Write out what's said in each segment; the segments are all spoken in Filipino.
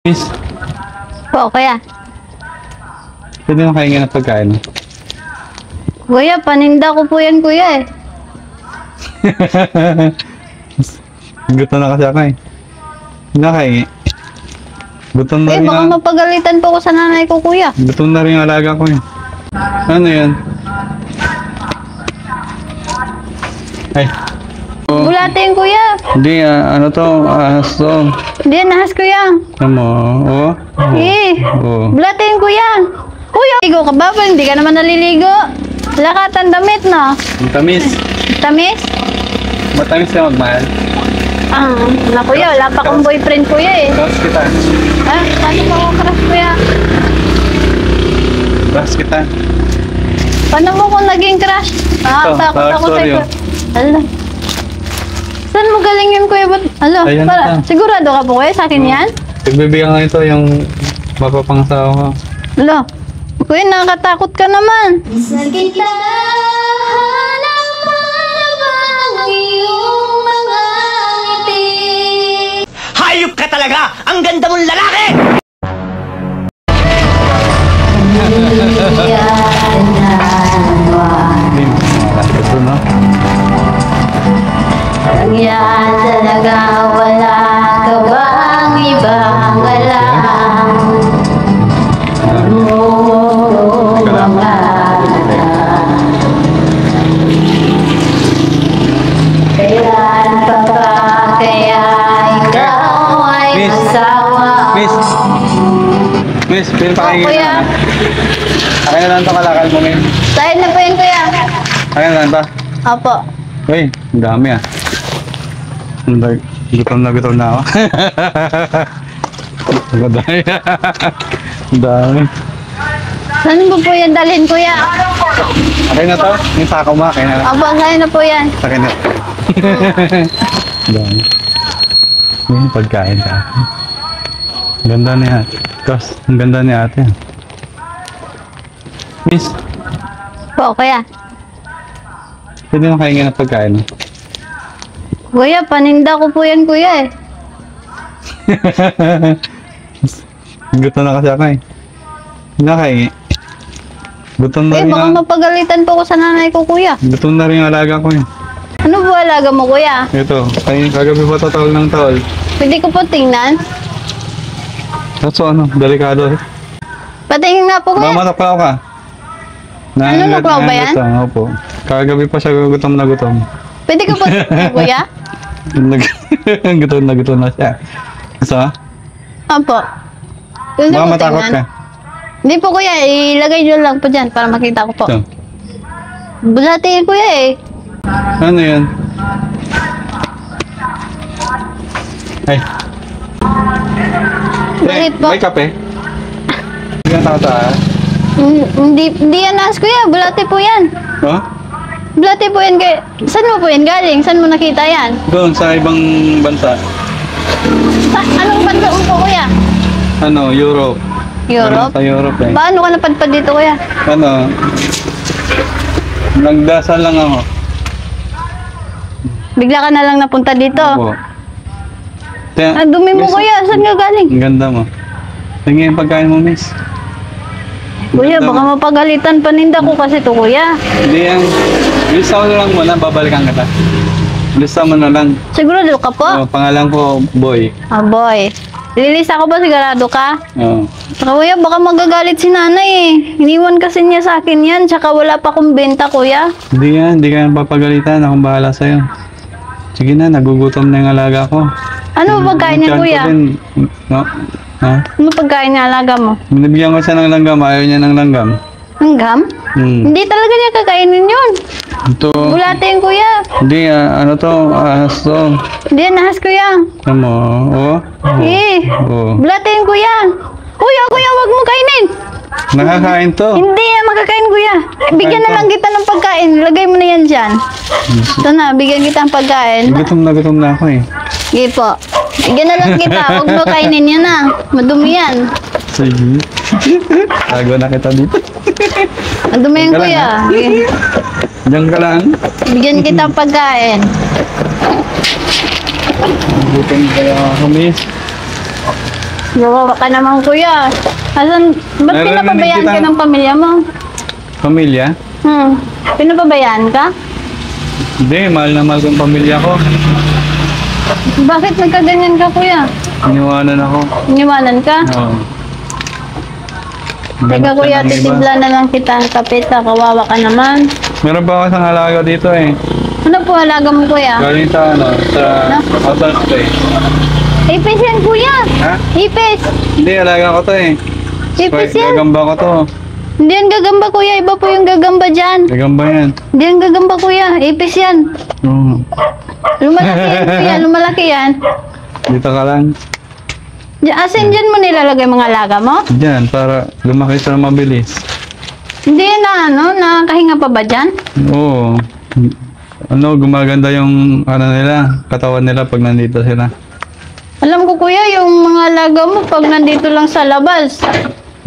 Miss, Po, kuya. pwede mo kaingin ng pagkain. Kuya, paninda ko po yan, kuya eh. Gutom na kasi ako eh. Hindi na kaingi. Gutom na Eh, rin baka ang... mapagalitan po ko sa nanay ko, kuya. Gutom na rin yung alaga ko eh. Ano yan? Ay. Oh, Bulatin, kuya. hindi ano to? Ahas to. Hindi, nahas, kuya. Ano mo? Oo? Oo. Bulatin, kuya. Kuya, ligo ka ba? Hindi ka naman naliligo. Lakatan damit, no? Ang tamis. Tamis? Matamis ka magmahal. Ah, wala, kuya. Wala pa akong boyfriend, kuya eh. Bas kita. Ah, paano mo ako crush, kuya? Bas kita. Paano mo kung naging crush? Ah, Ito, takot ako sorry, sa'yo. oh. Ala. Saan mo galing yun, kuya? Ba't, ala, Ayan para, na. sigurado ka po, kuya? Sa akin yan? Pagbibigyan ko ito yung mapapangasawa ko. Ala, kuya, nakakatakot ka naman. Sa kita halaman ang iyong mga ngiti. Hayop ka talaga! Ang ganda mong lalaki! Ito no? Yan talaga, wala ka bang ibang alam? Mga kailan pa ba kaya ikaw ay Miss. masawa? Miss! Miss, pwede pa kaingin kuya. na. Akin na lang ito kalakal mo, Miss. Sa'yo na po yun, kuya. Akin na lang ito. Opo. Uy, ang dami ah. Gutom na ako. Ang dami. Ang dami. Saan mo po yan dalhin, kuya? Akin na to. Yung sako mo, akin na lang. Opo, sa'yo na po yan. Akin na. Ang dami. Yung pagkain ka. Ang ganda niya. Tapos, ang ganda ni ate. Miss, Po, kuya. pwede mo kaingin ng pagkain. Kuya, paninda ko po yan, kuya eh. Gutom na kasi ako eh. Hindi na kaingi. Gutom na Eh, rin baka ang... mapagalitan po ko sa nanay ko, kuya. Gutom na rin yung alaga ko eh. Ano po alaga mo, kuya? Ito, kagabi pa tol ng tol. Pwede ko po tingnan? So ano, delikado eh. Patingin nga po, kuya. Mamataklaw ka. Naklaw ba yan? Opo. Kagabi pa siya gutom na gutom. Pwede ko po tingnan, kuya? Gutom na siya. Gusto ka? Opo. Pwede Baka po matakot tingnan? ka. Hindi po, kuya. Ilagay nyo lang po dyan para makita ko po. Ito. Bulatin, kuya eh. Ano yun? Ay. Bakit po? May kape? Hindi ka takot ah. Hindi yan nas, kuya. Bulate po yan. Oh? Bulate po yan, kuya. Saan mo po yan galing? Saan mo nakita yan? Doon sa ibang bansa. Anong bansa mo po, kuya? Ano, Europe. Europe? Sa Europe eh. Paano ka napadpad dito, kuya? Ano? Nagdasal lang ako. Bigla ka na lang napunta dito. Opo. Ang dumi mo, Miss, kuya. Saan ka galing? Ang ganda mo. Tingin yung pagkain mo, miss. Kuya, Ganda baka mo. mapagalitan paninda ko kasi to, kuya. Hindi yan. Lista mo na lang muna, babalikan kita. Lista mo na lang. Sigurado ka po? Oh, pangalan ko, Boy. Ah, boy. Lilis ako ba? Sigurado ka? Oh. Saka, kuya, baka magagalit si nanay eh. Iniwan kasi niya sa akin yan. Tsaka wala pa akong benta, kuya. Hindi yan, hindi ka papagalitan. Akong bahala sa'yo. Sige na, nagugutom na yung alaga ko. Ano ba pagkain niya, Tiyan ko kuya? din. No? Ha? Ano pagkain niya alaga mo? Binibigyan ko siya ng langgam, ayaw niya ng langgam. Hanggang? Hindi talaga niya kakainin yun. Ito, Bulatin, kuya. hindi ano to, ahas to. Hindi, nahas, kuya. Ano mo, oh? Eh, Oh. bulatin, kuya. Kuya, wag mo kainin. Nakakain to. Hindi yan makakain, kuya. Bigyan na lang kita ng pagkain. Lagay mo na yan dyan. Ito na, bigyan kita ng pagkain. Gutom na ako eh. Sige po. Bigyan na lang kita. Huwag mo kainin yan na. Madumi yan. Sige. Tago na kita dito. Madumi yan, Teka lang, kuya. ha? Sige. Diyan ka lang. Bigyan kita ng pagkain. Gutom kaya ako, miss. Nawawa ka naman, kuya. Asan, ba't Narinig pinapabayaan ka kita. ng pamilya mo? Pamilya? Pinapabayaan ka? Hindi, mahal na mahal kong pamilya ko. Bakit nagkaganyan ka, kuya? Iniwanan ako. Iniwanan ka? Oo. Teka, Ganap kuya, ka ng iba. titimpla na lang kita ang kape. Kawawa ka naman. Meron pa ako isang alaga dito eh. Ano po halaga mo, kuya? Galing sa outside stay. Ipis yan, kuya. Ha? Ipis. Hindi, alaga ko to eh. Ipis yan. Gagamba ko to. Hindi yan gagamba, kuya. Iba po yung gagamba dyan. Gagamba yan. Hindi yan gagamba, kuya. Ipis yan. Oo. Lumalaki yan, kuya. Lumalaki yan. Dito ka lang. Asin dyan mo nilalagay mga alaga mo? Diyan, para lumaki sila mabilis. Hindi na, nakahinga pa ba dyan? Oo. Gumaganda yung nila, katawan nila pag nandito sila. Alam ko, kuya, yung mga alaga mo pag nandito lang sa labas.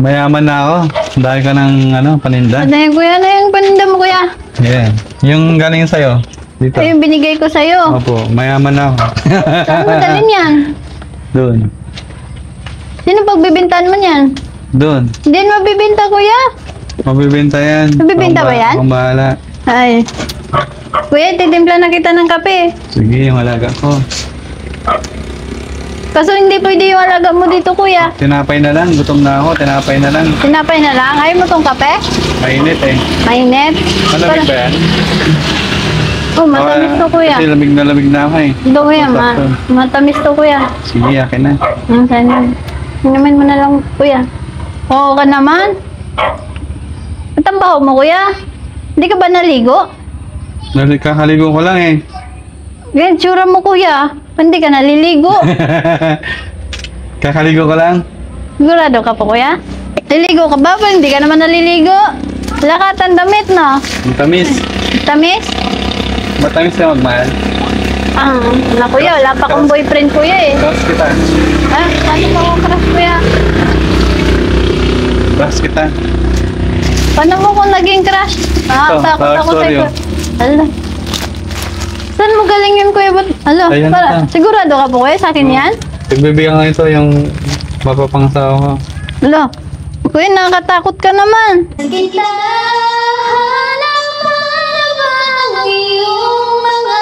Mayaman na ako. Dahil ka ng paninda. Ano yung, kuya? Ano yung paninda mo, kuya? Yeah. Yung galing sa'yo. Dito. Ay, yung binigay ko sa'yo. Opo, mayaman na ako. Saan mo dalhin yan? Doon. Sino pagbibintahan mo yan? Doon. Hindi yan mabibinta, kuya. Mabibenta yan. Mabibenta ba yan? Akong bahala. Ay. Kuya, titimpla na kita ng kape. Sige, yung alaga ko. Kaso hindi pwede yung alaga mo dito, kuya. Tinapay na lang. Gutom na ako. Tinapay na lang. Tinapay na lang. Ayaw mo tong kape? Mainit eh. Mainit. Malamig ba yan? Oh, matamis to, kuya. Kasi lamig na ako eh. Ito, kuya. Matamis to, kuya. Sige, akin na. Sana. Inumin mo na lang, kuya. Oo ka naman. Ba't ang baho mo, kuya? Hindi ka ba naligo? Kakaligo ko lang eh. Ganyan, tsura mo, kuya. Hindi ka naliligo. Kakaligo ko lang. Sigurado ka po, kuya? Liligo ka ba? Hindi ka naman naliligo. Lakatan damit, no? Matamis. Tamis? Matamis na magmahal. Ah, na, kuya. Wala pa akong boyfriend, kuya, eh. Bas kita. Ah, ano pa akong crush, kuya? Bas kita. Paano mo kung naging crush? Ah, Ito, takot love ako story, sa'yo. Ala. Saan mo galing yun, kuya? Ala, Ayan na. sigurado ka po, kuya? Sa akin yan? Pagbibigyan ko ito yung mapapangsawa ko. Ala, kuya, nakakatakot ka naman. Kita halaman ang iyong mga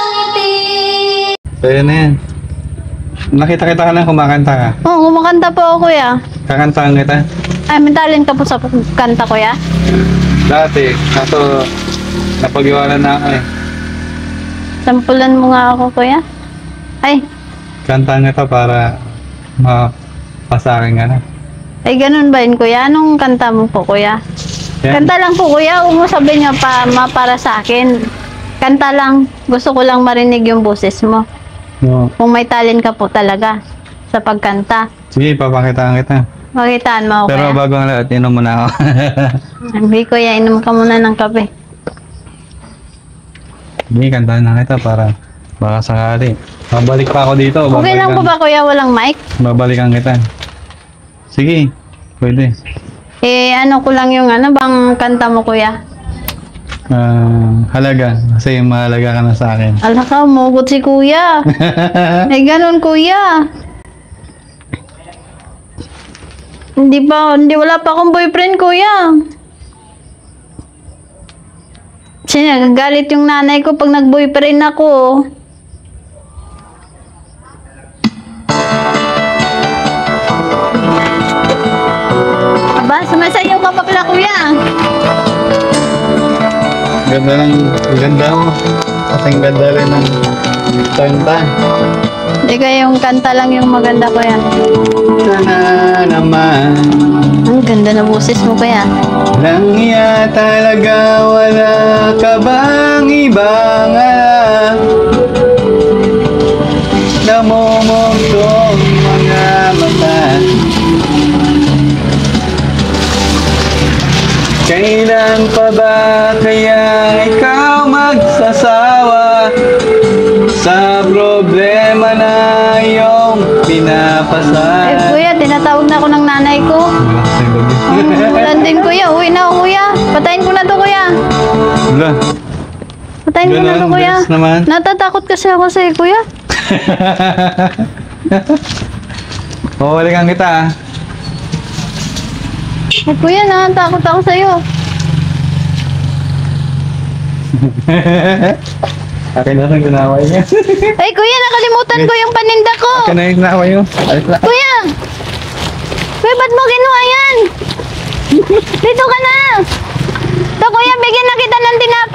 ngiti. So yun na yan. Nakita kita ka lang kumakanta ka. Oo, kumakanta po ako, kuya. Kakantahan kita. Ay, may talent ka po sa kanta, kuya? Dati, kaso napag-iwanan na ako eh. Sampulan mo nga ako, kuya. Ay, Kantahan kita para mapasakin ka na. ay ganun ba yun, kuya? Anong kanta mo po, kuya? Yan. Kanta lang po, kuya. Huwag mo sabihin nga para sa akin. Kanta lang. Gusto ko lang marinig yung boses mo. No. Kung may talent ka po talaga sa pagkanta. Sige, papakitaan kita. Makitaan mo ako, Pero kuya. bago ang lahat, inom muna ako. Hindi, kuya. Inom ka muna ng kape. Sige, kantahan na kita para baka sakali. Babalik pa ako dito. Okay lang po ba, kuya? Walang mic? Babalikan kita. Sige, pwede. Ano ko lang yung bang kanta mo, kuya? Halaga. Kasi mahalaga ka na sa akin. Ala ka, mugot si kuya. Ay, ganun, kuya. Wala pa akong boyfriend, kuya. Nagagalit yung nanay ko pag nag-boyfriend ako. Aba, sumasayaw ka pa pala, kuya. Ganda mo. Kasing ganda rin ng kanta. Hindi yung kanta lang yung maganda, kuya. Sana naman. Ang ganda na boses mo, kuya. Lang iya talaga, wala ka bang ibang alam? Namumugtong mga mata. Kailan pa ba kaya ikaw magsasawa sa problema na iyong pinapasan? Kuya, tinatawag na ako ng nanay ko. Ulan din, kuya. Uwi na ako, kuya. Patayin ko na to, kuya. Wala. Patayin ko na to, Ganun, kuya. bilis naman. Natatakot kasi ako sa'yo, kuya. Mawalikan kita ah. Ay, kuya, takot ako sa'yo. Akin na lang ginaway niya. Ay, kuya, nakalimutan ko yung paninda ko. Akin na yung ginaway niyo. Alis na. Kuya! Kuya, ba't mo ginawa yan? Dito ka na! Ito, kuya, bigyan na kita ng tinapay.